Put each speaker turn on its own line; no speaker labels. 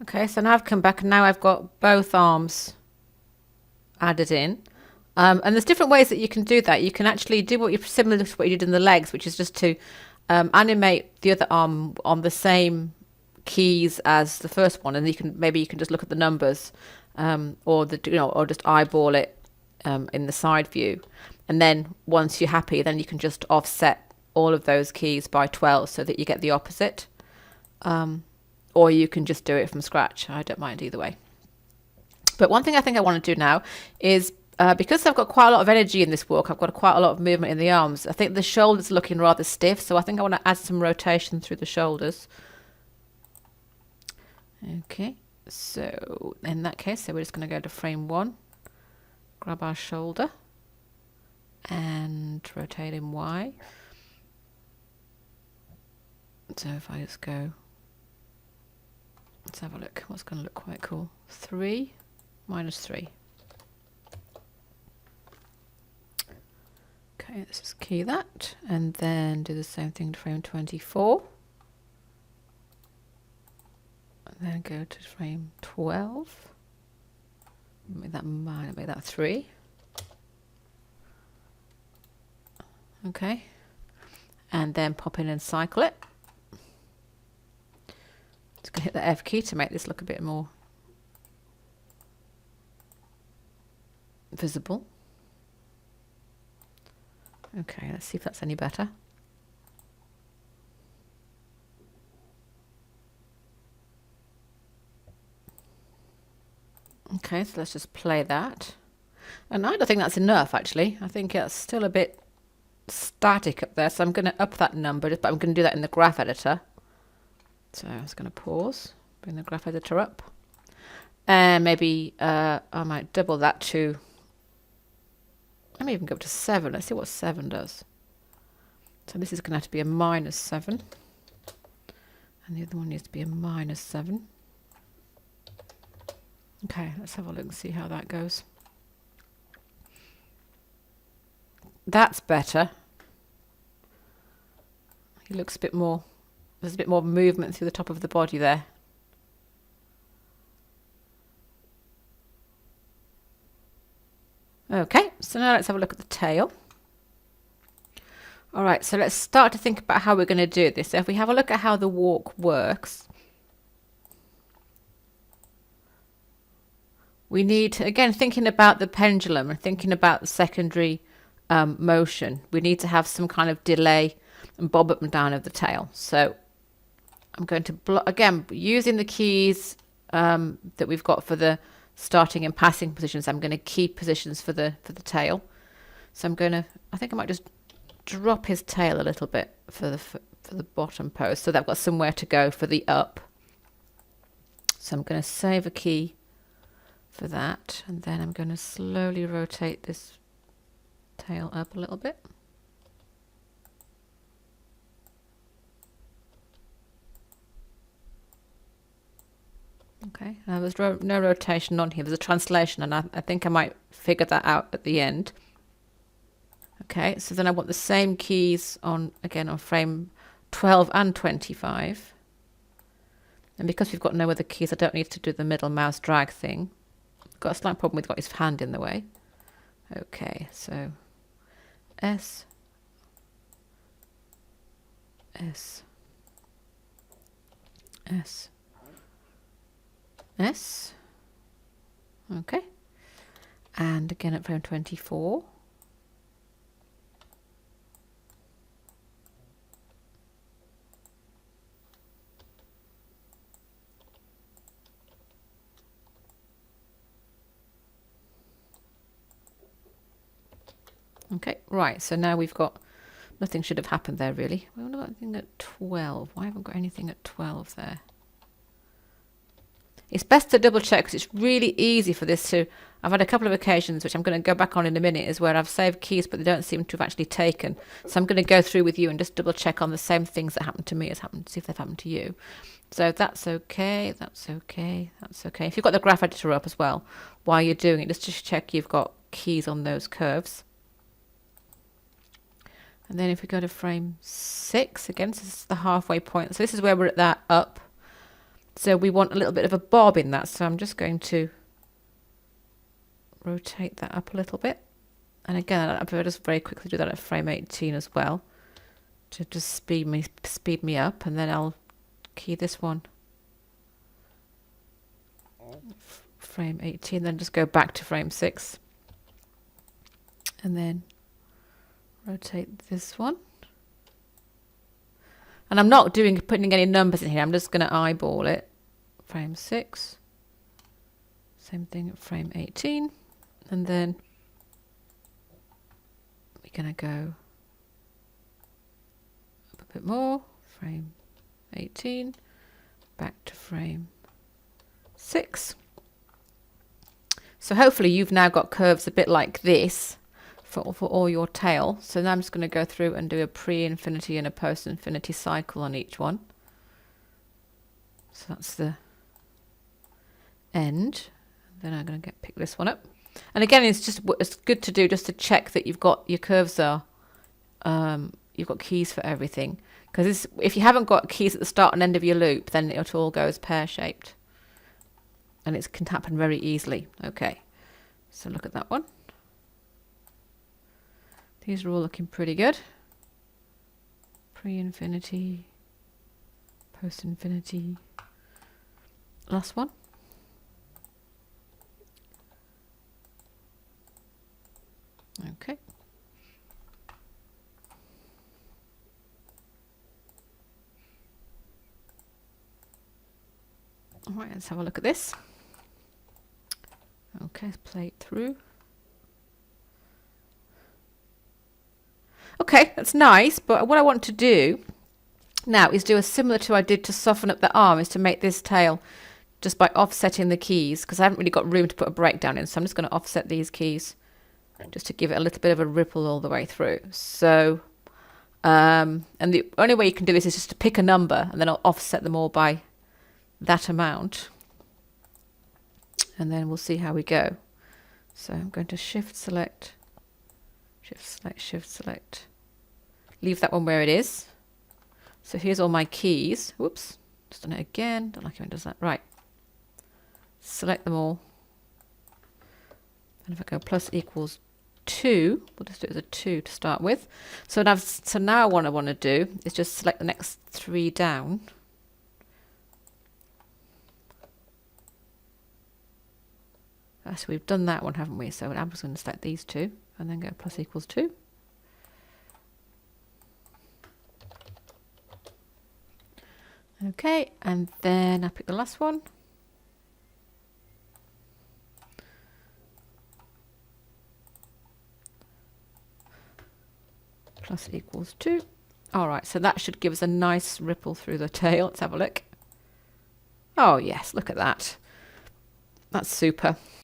Okay, so now I've come back and now I've got both arms added in. And there's different ways that you can do that. You can actually do what you similar to what you did in the legs, which is just to animate the other arm on the same keys as the first one, and you can just look at the numbers, or or just eyeball it in the side view, and then once you're happy, then you can just offset all of those keys by 12 so that you get the opposite. Or you can just do it from scratch. I don't mind either way. But one thing I think I want to do now is because I've got quite a lot of energy in this walk, I've got quite a lot of movement in the arms. I think the shoulders are looking rather stiff, so I think I want to add some rotation through the shoulders. Okay, so in that case, so we're just going to go to frame 1, grab our shoulder and rotate in Y. So if I just go, let's have a look, what's going to look quite cool. 3 minus 3. Okay, let's just key that and then do the same thing to frame 24. And then go to frame 12. Make that minus, make that 3. Okay, and then pop in and cycle it. Just gonna hit the F key to make this look a bit more visible. Okay, let's see if that's any better. Okay, so let's just play that. And I don't think that's enough, actually. I think it's still a bit static up there, so I'm going to up that number, but I'm going to do that in the graph editor. So I was going to pause, bring the graph editor up, and maybe I might double that to, I may even go up to 7. Let's see what 7 does. So this is going to have to be a minus 7, and the other one needs to be a minus 7. Okay, let's have a look and see how that goes. That's better. He looks a bit more, there's a bit more movement through the top of the body there. Okay, so now let's have a look at the tail. All right, so let's start to think about how we're going to do this. So if we have a look at how the walk works, we need, again, thinking about the pendulum and thinking about the secondary motion, we need to have some kind of delay and bob up and down of the tail. So I'm going to, again, using the keys that we've got for the starting and passing positions, I'm going to keep positions for the tail. So I'm going to, I think I might just drop his tail a little bit for the bottom post so that I've got somewhere to go for the up. So I'm going to save a key for that, and then I'm going to slowly rotate this tail up a little bit. Okay, now there's no rotation on here, there's a translation, and I think I might figure that out at the end. Okay, so then I want the same keys on, again, on frame 12 and 25. And because we've got no other keys, I don't need to do the middle mouse drag thing. I've got a slight problem with got his hand in the way. Okay, so S, S, S, S. Okay, and again at frame 24. Okay, right, so now we've got, nothing should have happened there really. We haven't got anything at 12. Why haven't we got anything at 12 there? It's best to double check because it's really easy for this to, I've had a couple of occasions, which I'm going to go back on in a minute, is where I've saved keys but they don't seem to have actually taken. So I'm going to go through with you and just double check on the same things that happened to me as happened, see if they've happened to you. So that's okay, that's okay, that's okay. If you've got the graph editor up as well, while you're doing it, just check you've got keys on those curves. And then if we go to frame 6, again, so this is the halfway point. So this is where we're at that up. So we want a little bit of a bob in that. So I'm just going to rotate that up a little bit. And again, I'll just very quickly do that at frame 18 as well, to just speed me up, and then I'll key this one frame 18, then just go back to frame 6, and then rotate this one. And I'm not putting any numbers in here, I'm just going to eyeball it. Frame 6, same thing at frame 18, and then we're going to go up a bit more, frame 18, back to frame 6. So hopefully you've now got curves a bit like this for all your tail. So now I'm just going to go through and do a pre-infinity and a post-infinity cycle on each one. So that's the end. Then I'm going to pick this one up. And again, it's good to do just to check that you've got your curves you've got keys for everything. Because if you haven't got keys at the start and end of your loop, then it all goes pear-shaped. And it can happen very easily. Okay, so look at that one. These are all looking pretty good. Pre-infinity, post-infinity. Last one. Okay. All right, let's have a look at this. Okay, let's play it through. Okay, that's nice, but what I want to do now is do a similar to I did to soften up the arm, is to make this tail just by offsetting the keys, because I haven't really got room to put a breakdown in, so I'm just going to offset these keys just to give it a little bit of a ripple all the way through. So, and the only way you can do this is just to pick a number, and then I'll offset them all by that amount. And then we'll see how we go. So I'm going to shift select, shift select, leave that one where it is. So here's all my keys. Whoops, just done it again. Don't like when it does that. Right. Select them all. And if I go plus equals 2, we'll just do it as a 2 to start with. So now what I want to do is just select the next 3 down. So we've done that one, haven't we? So I'm just going to select these 2 and then go plus equals 2. Okay, and then I pick the last one. Plus equals 2. All right, so that should give us a nice ripple through the tail. Let's have a look. Oh yes, look at that. That's super.